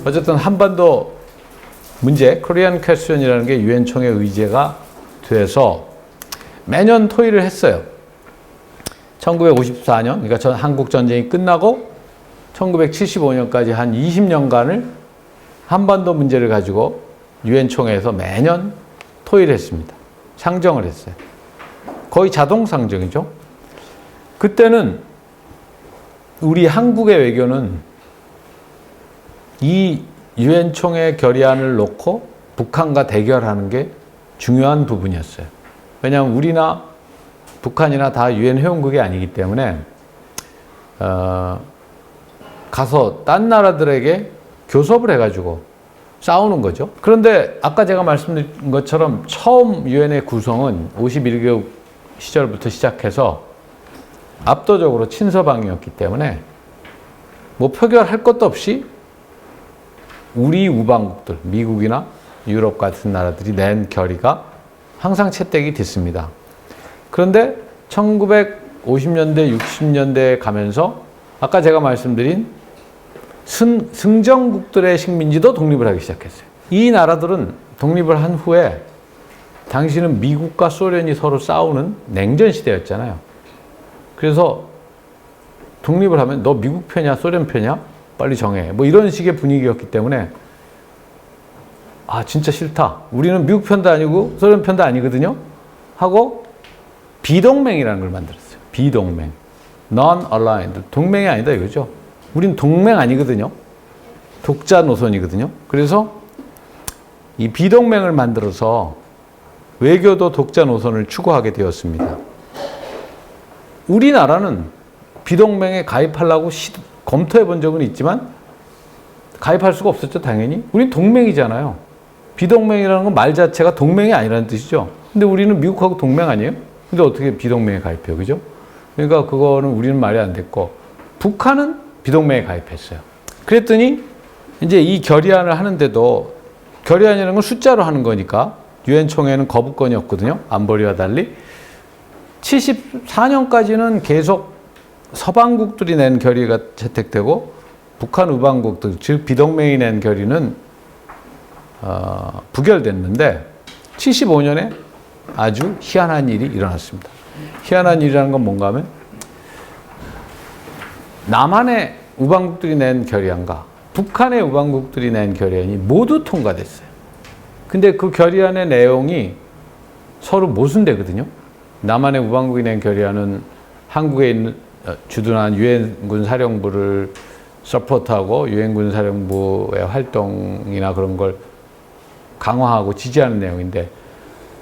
어쨌든 한반도 문제, 코리안 퀘스천이라는 게 유엔 총회 의제가 돼서 매년 토의를 했어요. 1954년, 그러니까 한국 전쟁이 끝나고 1975년까지 한 20년간을 한반도 문제를 가지고 유엔 총회에서 매년 토의를 했습니다. 상정을 했어요. 거의 자동 상정이죠. 그때는 우리 한국의 외교는 이 유엔 총회 결의안을 놓고 북한과 대결하는 게 중요한 부분이었어요. 왜냐하면 우리나 북한이나 다 유엔 회원국이 아니기 때문에 가서 딴 나라들에게 교섭을 해가지고 싸우는 거죠. 그런데 아까 제가 말씀드린 것처럼 처음 유엔의 구성은 51개국 시절부터 시작해서 압도적으로 친서방이었기 때문에 뭐 표결할 것도 없이 우리 우방국들, 미국이나 유럽 같은 나라들이 낸 결의가 항상 채택이 됐습니다. 그런데 1950년대, 60년대에 가면서 아까 제가 말씀드린 승전국들의 식민지도 독립을 하기 시작했어요. 이 나라들은 독립을 한 후에 당시는 미국과 소련이 서로 싸우는 냉전 시대였잖아요. 그래서 독립을 하면 너 미국 편이야, 소련 편이야? 빨리 정해. 뭐 이런 식의 분위기였기 때문에 아 진짜 싫다. 우리는 미국 편도 아니고 소련 편도 아니거든요. 하고 비동맹이라는 걸 만들었어요. 비동맹. Non-aligned. 동맹이 아니다 이거죠. 우린 동맹 아니거든요. 독자 노선이거든요. 그래서 이 비동맹을 만들어서 외교도 독자 노선을 추구하게 되었습니다. 우리나라는 비동맹에 가입하려고 검토해 본 적은 있지만 가입할 수가 없었죠, 당연히. 우린 동맹이잖아요. 비동맹이라는 건 말 자체가 동맹이 아니라는 뜻이죠. 근데 우리는 미국하고 동맹 아니에요? 근데 어떻게 비동맹에 가입해요, 그죠? 그러니까 그거는 우리는 말이 안 됐고, 북한은 비동맹에 가입했어요. 그랬더니 이제 이 결의안을 하는데도 결의안이라는 건 숫자로 하는 거니까 유엔 총회는 거부권이 없거든요. 안보리와 달리. 74년까지는 계속 서방국들이 낸 결의가 채택되고 북한 우방국들, 즉 비동맹이 낸 결의는 부결됐는데 75년에 아주 희한한 일이 일어났습니다. 희한한 일이라는 건 뭔가 하면 남한의 우방국들이 낸 결의안과 북한의 우방국들이 낸 결의안이 모두 통과됐어요. 근데 그 결의안의 내용이 서로 모순되거든요. 남한의 우방국이 낸 결의안은 한국에 있는 주둔한 유엔군 사령부를 서포트하고 유엔군 사령부의 활동이나 그런 걸 강화하고 지지하는 내용인데,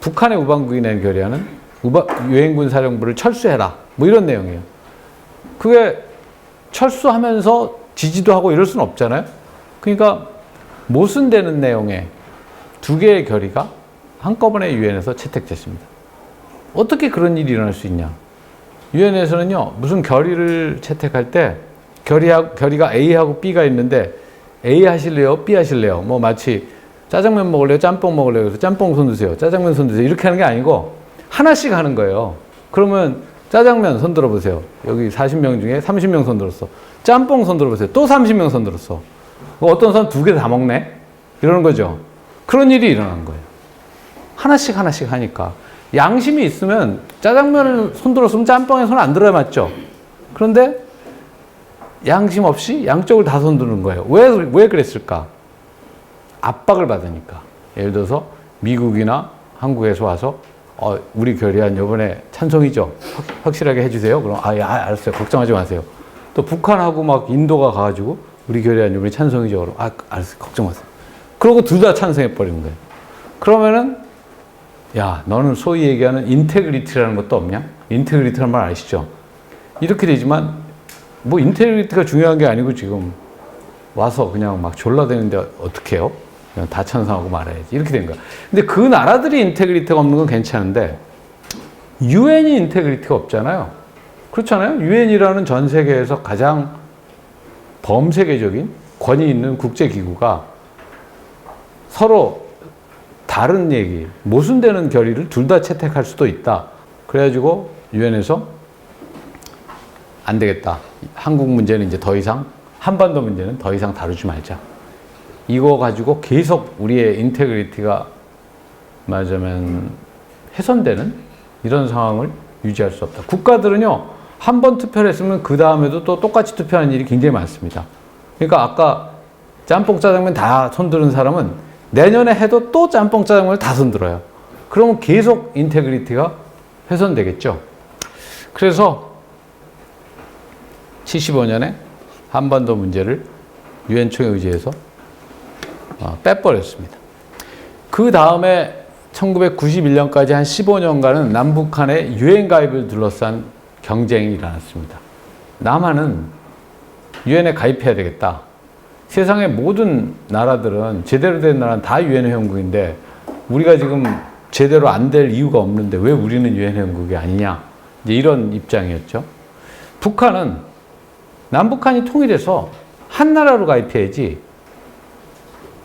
북한의 우방국이 낸 결의안은 유엔군 사령부를 철수해라 뭐 이런 내용이에요. 그게 철수하면서 지지도 하고 이럴 수는 없잖아요. 그러니까 모순되는 내용의 두 개의 결의가 한꺼번에 유엔에서 채택됐습니다. 어떻게 그런 일이 일어날 수 있냐. 유엔에서는요, 무슨 결의를 채택할 때 결의가 A하고 B가 있는데 A 하실래요? B 하실래요? 뭐 마치 짜장면 먹을래요? 짬뽕 먹을래요? 그래서 짬뽕 손 드세요. 짜장면 손 드세요. 이렇게 하는 게 아니고 하나씩 하는 거예요. 그러면 짜장면 손 들어보세요. 여기 40명 중에 30명 손 들었어. 짬뽕 손 들어보세요. 또 30명 손 들었어. 어떤 사람 2개 다 먹네? 이러는 거죠. 그런 일이 일어난 거예요. 하나씩 하니까. 양심이 있으면 짜장면을 손 들었으면 짬뽕에 손 안 들어야 맞죠? 그런데 양심 없이 양쪽을 다 손 드는 거예요. 왜 그랬을까? 압박을 받으니까. 예를 들어서 미국이나 한국에서 와서 우리 결의안 이번에 찬성이죠? 확실하게 해주세요. 그럼 알았어요. 걱정하지 마세요. 또 북한하고 막 인도가 가가지고 우리 결의안 이번에 찬성이죠? 그럼 알았어요. 걱정 마세요. 그러고 둘 다 찬성해 버리는 거예요. 그러면은 야, 너는 소위 얘기하는 인테그리티라는 것도 없냐? 인테그리티라는 말 아시죠? 이렇게 되지만 뭐 인테그리티가 중요한 게 아니고 지금 와서 그냥 막 졸라대는데 어떻게 해요? 그냥 다 찬성하고 말아야지. 이렇게 된 거야. 근데 그 나라들이 인테그리티가 없는 건 괜찮은데 유엔이 인테그리티가 없잖아요. 그렇잖아요. 유엔이라는 전 세계에서 가장 범세계적인 권위 있는 국제기구가 서로 다른 얘기, 모순되는 결의를 둘 다 채택할 수도 있다. 그래가지고 유엔에서 안 되겠다. 한국 문제는 이제 더 이상, 한반도 문제는 더 이상 다루지 말자. 이거 가지고 계속 우리의 인테그리티가 말하자면 훼손되는 이런 상황을 유지할 수 없다. 국가들은요, 한 번 투표를 했으면 그 다음에도 또 똑같이 투표하는 일이 굉장히 많습니다. 그러니까 아까 짬뽕 짜장면 다 손드는 사람은 내년에 해도 또 짬뽕 짜장면을 다 손들어요. 그러면 계속 인테그리티가 훼손되겠죠. 그래서 75년에 한반도 문제를 유엔 총회 의제에서 빼버렸습니다. 그 다음에 1991년까지 한 15년간은 남북한의 유엔 가입을 둘러싼 경쟁이 일어났습니다. 남한은 유엔에 가입해야 되겠다. 세상의 모든 나라들은 제대로 된 나라는 다 유엔 회원국인데 우리가 지금 제대로 안 될 이유가 없는데 왜 우리는 유엔 회원국이 아니냐, 이제 이런 입장이었죠. 북한은 남북한이 통일해서 한 나라로 가입해야지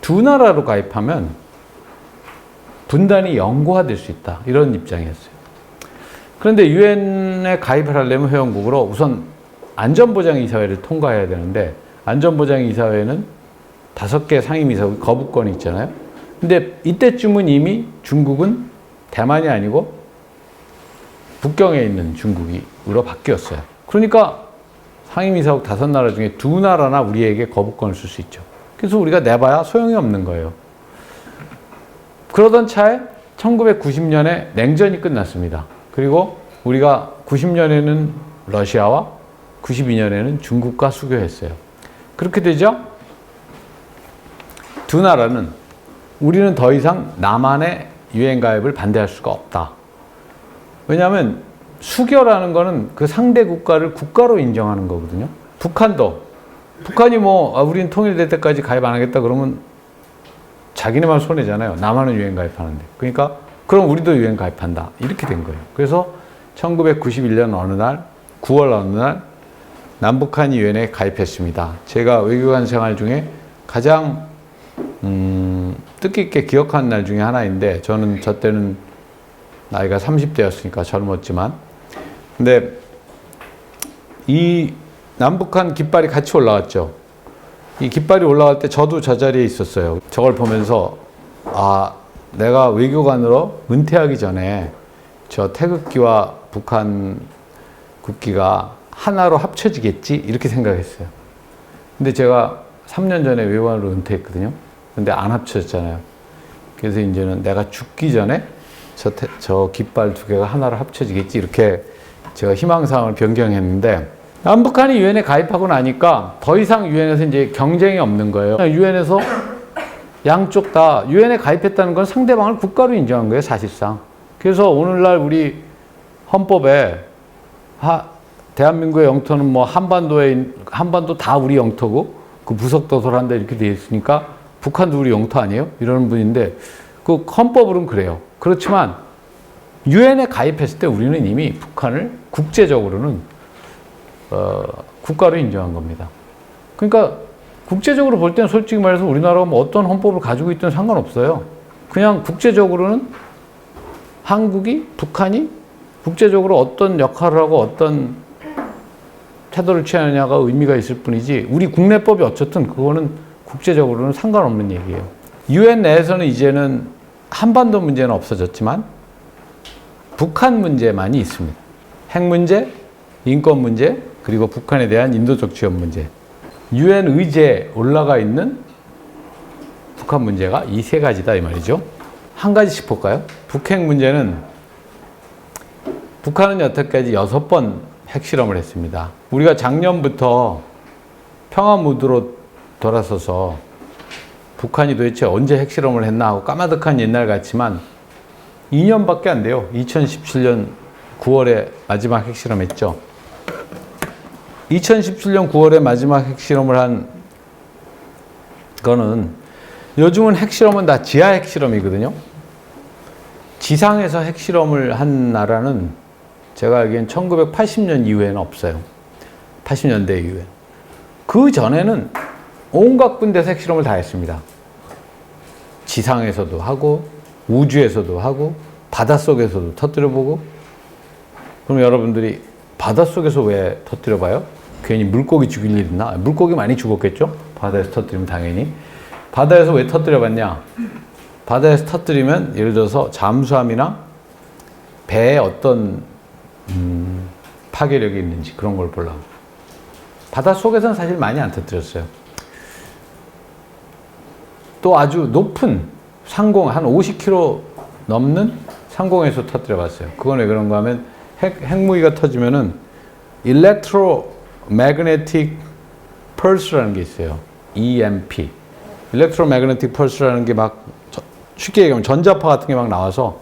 두 나라로 가입하면 분단이 영구화될 수 있다, 이런 입장이었어요. 그런데 유엔에 가입을 하려면 회원국으로 우선 안전보장이사회를 통과해야 되는데 안전보장이사회는 5개 상임이사국 거부권이 있잖아요. 근데 이때쯤은 이미 중국은 대만이 아니고 북경에 있는 중국으로 바뀌었어요. 그러니까 상임이사국 5나라 중에 2나라나 우리에게 거부권을 쓸 수 있죠. 그래서 우리가 내봐야 소용이 없는 거예요. 그러던 차에 1990년에 냉전이 끝났습니다. 그리고 우리가 90년에는 러시아와 92년에는 중국과 수교했어요. 그렇게 되죠? 2나라는 우리는 더 이상 남한의 유엔 가입을 반대할 수가 없다. 왜냐하면 수교라는 거는 그 상대 국가를 국가로 인정하는 거거든요. 북한이 우린 통일될 때까지 가입 안 하겠다 그러면 자기네만 손해잖아요. 남한은 유엔 가입하는데. 그러니까 그럼 우리도 유엔 가입한다, 이렇게 된 거예요. 그래서 1991년 어느 날 9월 어느 날 남북한이 유엔에 가입했습니다. 제가 외교관 생활 중에 가장 뜻깊게 기억하는 날 중에 하나인데, 저는 저 때는 나이가 30대였으니까 젊었지만, 근데 이 남북한 깃발이 같이 올라왔죠. 이 깃발이 올라갈 때 저도 저 자리에 있었어요. 저걸 보면서 내가 외교관으로 은퇴하기 전에 저 태극기와 북한 국기가 하나로 합쳐지겠지, 이렇게 생각했어요. 근데 제가 3년 전에 외교관으로 은퇴했거든요. 근데 안 합쳐졌잖아요. 그래서 이제는 내가 죽기 전에 저 깃발 2개가 하나로 합쳐지겠지, 이렇게 제가 희망사항을 변경했는데, 남북한이 유엔에 가입하고 나니까 더 이상 유엔에서 이제 경쟁이 없는 거예요. 유엔에서 양쪽 다 유엔에 가입했다는 건 상대방을 국가로 인정한 거예요, 사실상. 그래서 오늘날 우리 헌법에 대한민국의 영토는 한반도 다 우리 영토고 그 부속도서란다 이렇게 되어 있으니까 북한도 우리 영토 아니에요? 이러는 분인데 그 헌법으로는 그래요. 그렇지만 유엔에 가입했을 때 우리는 이미 북한을 국제적으로는 국가로 인정한 겁니다. 그러니까 국제적으로 볼 때는 솔직히 말해서 우리나라가 어떤 헌법을 가지고 있든 상관없어요. 그냥 국제적으로는 북한이 국제적으로 어떤 역할을 하고 어떤 태도를 취하느냐가 의미가 있을 뿐이지, 우리 국내법이 어쨌든 그거는 국제적으로는 상관없는 얘기예요. 유엔 내에서는 이제는 한반도 문제는 없어졌지만 북한 문제만이 있습니다. 핵 문제, 인권 문제, 그리고 북한에 대한 인도적 지원 문제. 유엔 의제에 올라가 있는 북한 문제가 이 3가지다, 이 말이죠. 한 가지씩 볼까요? 북핵 문제는 북한은 여태까지 6번 핵실험을 했습니다. 우리가 작년부터 평화 무드로 돌아서서 북한이 도대체 언제 핵실험을 했나 하고 까마득한 옛날 같지만 2년밖에 안 돼요. 2017년 9월에 마지막 핵실험했죠. 2017년 9월에 마지막 핵실험을 한 거는, 요즘은 핵실험은 다 지하 핵실험이거든요. 지상에서 핵실험을 한 나라는 제가 알기엔 1980년 이후에는 없어요. 80년대 이후에. 그 전에는 온갖 군데서 핵실험을 다 했습니다. 지상에서도 하고 우주에서도 하고 바닷속에서도 터뜨려보고. 그럼 여러분들이 바닷속에서 왜 터뜨려봐요? 괜히 물고기 죽일 일 있나? 물고기 많이 죽었겠죠? 바다에서 터뜨리면 당연히. 바다에서 왜 터뜨려 봤냐? 바다에서 터뜨리면 예를 들어서 잠수함이나 배에 어떤 파괴력이 있는지 그런 걸 보려고. 바다 속에서는 사실 많이 안 터뜨렸어요. 또 아주 높은 상공, 한 50km 넘는 상공에서 터뜨려 봤어요. 그건 왜 그런가 하면 핵무기가 터지면은 Electromagnetic Pulse라는 게 있어요. EMP. Electromagnetic Pulse라는 게 막 쉽게 얘기하면 전자파 같은 게 막 나와서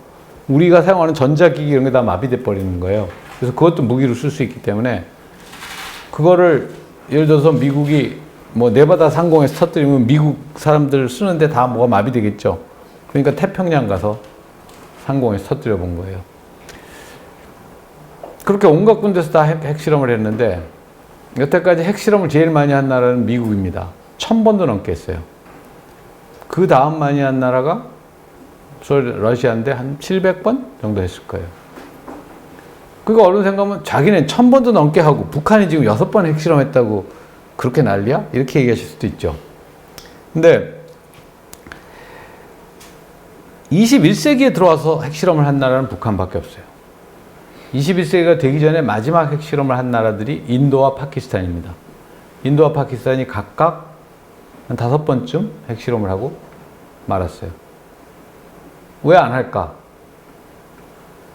우리가 사용하는 전자기기 이런 게 다 마비돼 버리는 거예요. 그래서 그것도 무기로 쓸 수 있기 때문에 그거를 예를 들어서 미국이 뭐 네바다 상공에서 터뜨리면 미국 사람들 쓰는데 다 뭐가 마비되겠죠. 그러니까 태평양 가서 상공에서 터뜨려 본 거예요. 그렇게 온갖 군데서 다 핵실험을 했는데 여태까지 핵실험을 제일 많이 한 나라는 미국입니다. 1000번도 넘게 했어요. 그 다음 많이 한 나라가 러시아인데 한 700번 정도 했을 거예요. 그러니까 어느 생각하면 자기는 1000번도 넘게 하고 북한이 지금 6번 핵실험했다고 그렇게 난리야? 이렇게 얘기하실 수도 있죠. 근데 21세기에 들어와서 핵실험을 한 나라는 북한밖에 없어요. 21세기가 되기 전에 마지막 핵실험을 한 나라들이 인도와 파키스탄입니다. 인도와 파키스탄이 각각 한 5번쯤 핵실험을 하고 말았어요. 왜 안 할까?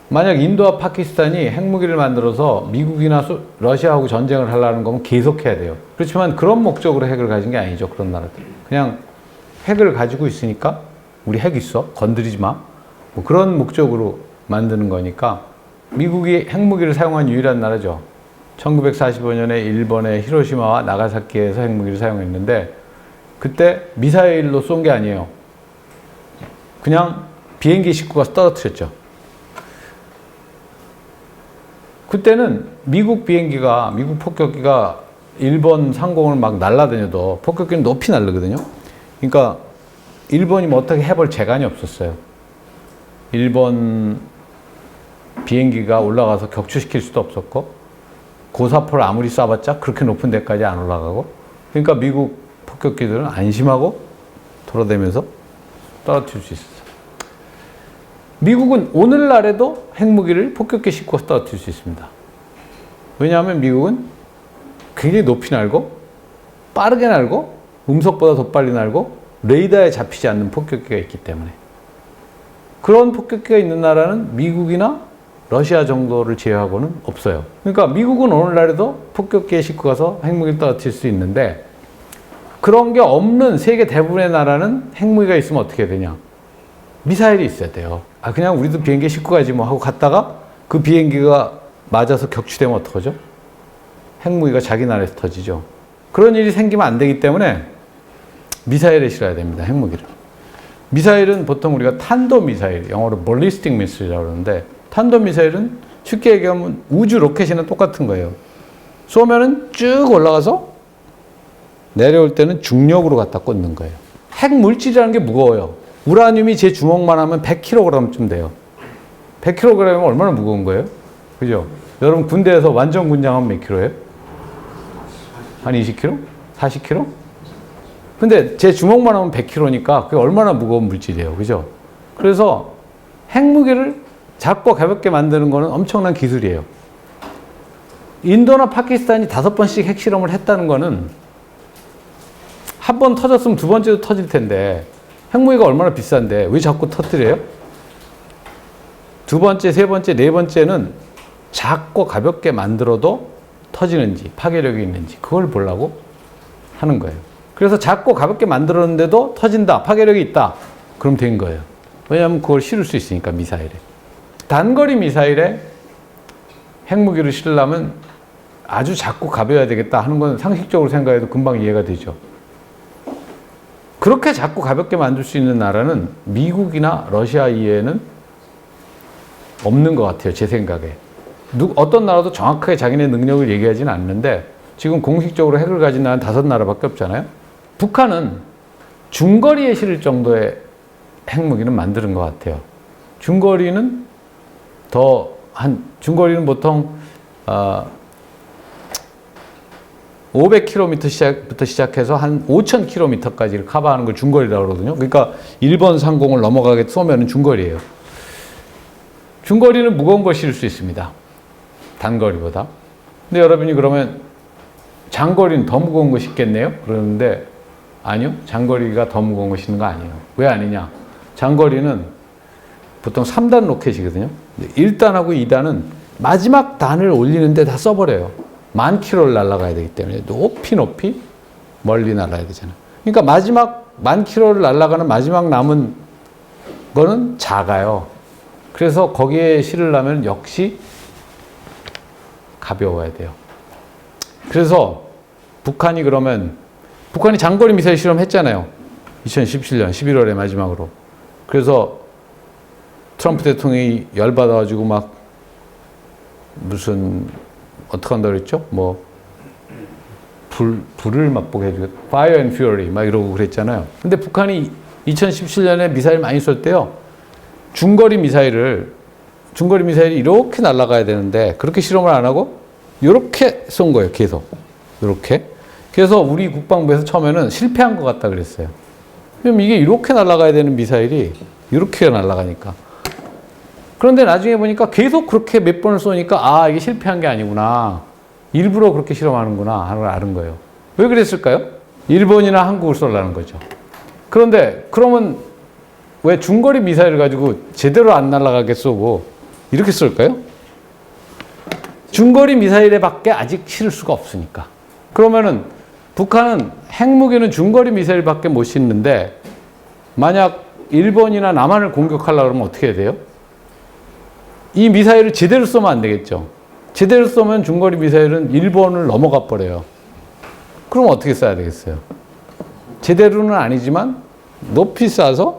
만약 인도와 파키스탄이 핵무기를 만들어서 미국이나 러시아하고 전쟁을 하려는 거면 계속해야 돼요. 그렇지만 그런 목적으로 핵을 가진 게 아니죠. 그런 나라들. 그냥 핵을 가지고 있으니까 우리 핵 있어. 건드리지 마. 뭐 그런 목적으로 만드는 거니까 미국이 핵무기를 사용한 유일한 나라죠. 1945년에 일본의 히로시마와 나가사키에서 핵무기를 사용했는데 그때 미사일로 쏜 게 아니에요. 그냥 비행기 싣고 가서 떨어뜨렸죠. 그때는 미국 비행기가, 미국 폭격기가 일본 상공을 막 날아다녀도 폭격기는 높이 날르거든요. 그러니까 일본이 뭐 어떻게 해볼 재간이 없었어요. 일본 비행기가 올라가서 격추시킬 수도 없었고 고사포를 아무리 쏴봤자 그렇게 높은 데까지 안 올라가고 그러니까 미국 폭격기들은 안심하고 돌아다니면서 떨어뜨릴 수 있었어요. 미국은 오늘날에도 핵무기를 폭격기에 싣고 떨어뜨릴 수 있습니다. 왜냐하면 미국은 굉장히 높이 날고 빠르게 날고 음속보다 더 빨리 날고 레이더에 잡히지 않는 폭격기가 있기 때문에 그런 폭격기가 있는 나라는 미국이나 러시아 정도를 제외하고는 없어요. 그러니까 미국은 오늘날에도 폭격기에 싣고 가서 핵무기를 떨어뜨릴 수 있는데 그런 게 없는 세계 대부분의 나라는 핵무기가 있으면 어떻게 해야 되냐? 미사일이 있어야 돼요. 아, 그냥 우리도 비행기에 싣고 가지 뭐 하고 갔다가 그 비행기가 맞아서 격추되면 어떡하죠? 핵무기가 자기 나라에서 터지죠. 그런 일이 생기면 안 되기 때문에 미사일에 실어야 됩니다. 핵무기를. 미사일은 보통 우리가 탄도미사일, 영어로 ballistic missile이라고 그러는데 탄도미사일은 쉽게 얘기하면 우주 로켓이나 똑같은 거예요. 쏘면은 쭉 올라가서 내려올 때는 중력으로 갖다 꽂는 거예요. 핵물질이라는 게 무거워요. 우라늄이 제 주먹만 하면 100kg쯤 돼요. 100kg이면 얼마나 무거운 거예요? 그죠? 여러분 군대에서 완전 군장하면 몇 킬로예요? 한 20kg? 40kg? 근데 제 주먹만 하면 100kg니까 그게 얼마나 무거운 물질이에요. 그죠? 그래서 핵무기를 작고 가볍게 만드는 거는 엄청난 기술이에요. 인도나 파키스탄이 5번씩 핵실험을 했다는 거는 한 번 터졌으면 두 번째도 터질 텐데 핵무기가 얼마나 비싼데 왜 자꾸 터뜨려요? 두 번째, 세 번째, 네 번째는 작고 가볍게 만들어도 터지는지 파괴력이 있는지 그걸 보려고 하는 거예요. 그래서 작고 가볍게 만들었는데도 터진다, 파괴력이 있다. 그럼 된 거예요. 왜냐하면 그걸 실을 수 있으니까 미사일에. 단거리 미사일에 핵무기를 실으려면 아주 작고 가벼워야 되겠다 하는 건 상식적으로 생각해도 금방 이해가 되죠. 그렇게 작고 가볍게 만들 수 있는 나라는 미국이나 러시아 이외에는 없는 것 같아요. 제 생각에. 어떤 나라도 정확하게 자기네 능력을 얘기하지는 않는데 지금 공식적으로 핵을 가진 나라는 5나라밖에 없잖아요. 북한은 중거리에 실을 정도의 핵무기는 만드는 것 같아요. 중거리는 중거리는 보통 500km부터 시작해서 한 5,000km까지를 커버하는 걸 중거리라고 그러거든요. 그러니까 일본 상공을 넘어가게 쏘면 중거리예요. 중거리는 무거운 걸 실을 수 있습니다. 단거리보다. 근데 여러분이 그러면 장거리는 더 무거운 거 싣겠네요? 그러는데 아니요. 장거리가 더 무거운 거 싣는 거 아니에요. 왜 아니냐? 장거리는 보통 3단 로켓이거든요. 1단하고 2단은 마지막 단을 올리는데 다 써버려요. 10,000km를 날아가야 되기 때문에 높이 멀리 날아야 되잖아요. 그러니까 마지막 10,000km를 날아가는 마지막 남은 거는 작아요. 그래서 거기에 실으려면 역시 가벼워야 돼요. 그래서 북한이 장거리 미사일 실험했잖아요. 2017년 11월에 마지막으로. 그래서 트럼프 대통령이 열받아가지고 막 무슨 어떻게 한다고 그랬죠? 뭐 불을 맛보게 해주고 Fire and Fury 막 이러고 그랬잖아요. 근데 북한이 2017년에 미사일 많이 쏠 때요. 중거리 미사일이 이렇게 날아가야 되는데 그렇게 실험을 안 하고 이렇게 쏜 거예요. 계속 이렇게. 그래서 우리 국방부에서 처음에는 실패한 것 같다 그랬어요. 그럼 이게 이렇게 날아가야 되는 미사일이 이렇게 날아가니까. 그런데 나중에 보니까 계속 그렇게 몇 번을 쏘니까 이게 실패한 게 아니구나. 일부러 그렇게 실험하는구나 하는 걸 아는 거예요. 왜 그랬을까요? 일본이나 한국을 쏘려는 거죠. 그런데 그러면 왜 중거리 미사일을 가지고 제대로 안 날아가게 쏘고 이렇게 쏠까요? 중거리 미사일에 밖에 아직 실을 수가 없으니까. 그러면은 북한은 핵무기는 중거리 미사일 밖에 못 싣는데 만약 일본이나 남한을 공격하려고 그러면 어떻게 해야 돼요? 이 미사일을 제대로 쏘면 안 되겠죠. 제대로 쏘면 중거리 미사일은 일본을 넘어가 버려요. 그럼 어떻게 쏴야 되겠어요? 제대로는 아니지만 높이 쏴서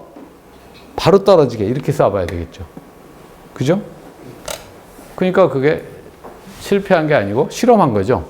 바로 떨어지게 이렇게 쏴봐야 되겠죠. 그죠? 그러니까 그게 실패한 게 아니고 실험한 거죠.